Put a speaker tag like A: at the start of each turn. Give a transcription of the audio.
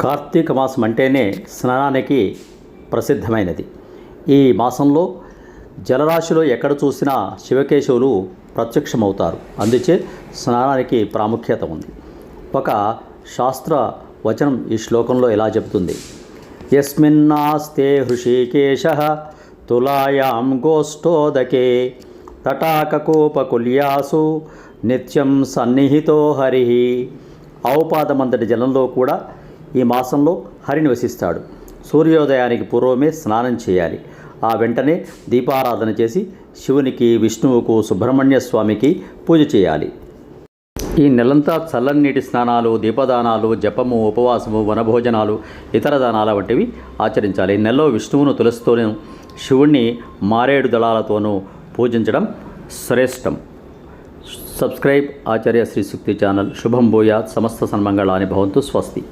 A: కార్తీక మాసం అంటేనే స్నానానికి ప్రసిద్ధమైనది. ఈ మాసంలో జలరాశిలో ఎక్కడ చూసినా శివకేశవులు ప్రత్యక్షమవుతారు. అందుచే స్నానానికి ప్రాముఖ్యత ఉంది. ఒక శాస్త్ర వచనం ఈ శ్లోకంలో ఇలా చెబుతుంది: యస్మిన్నాస్తే హృషికేశః తులాయాం గోష్ఠోదకే తటాకకోపకుల్యాసు నిత్యం సన్నిహితో హరి. ఔపాదమంతటి జలంలో కూడా ఈ మాసంలో హరి నివసిస్తాడు. సూర్యోదయానికి పూర్వమే స్నానం చేయాలి. ఆ వెంటనే దీపారాధన చేసి శివునికి, విష్ణువుకు, సుబ్రహ్మణ్య స్వామికి పూజ చేయాలి. ఈ నెలంతా చల్లని నీటి స్నానాలు, దీపదానాలు, జపము, ఉపవాసము, వనభోజనాలు, ఇతర దానాల వంటివి ఆచరించాలి. ఈ నెలలో విష్ణువును తులసితోనూ, శివుణ్ణి మారేడు దళాలతోనూ పూజించడం శ్రేష్టం. సబ్స్క్రైబ్ ఆచార్య శ్రీ సూక్తి ఛానల్. శుభం భూయాత్. సమస్త సన్మంగళాని భవంతు. స్వస్తి.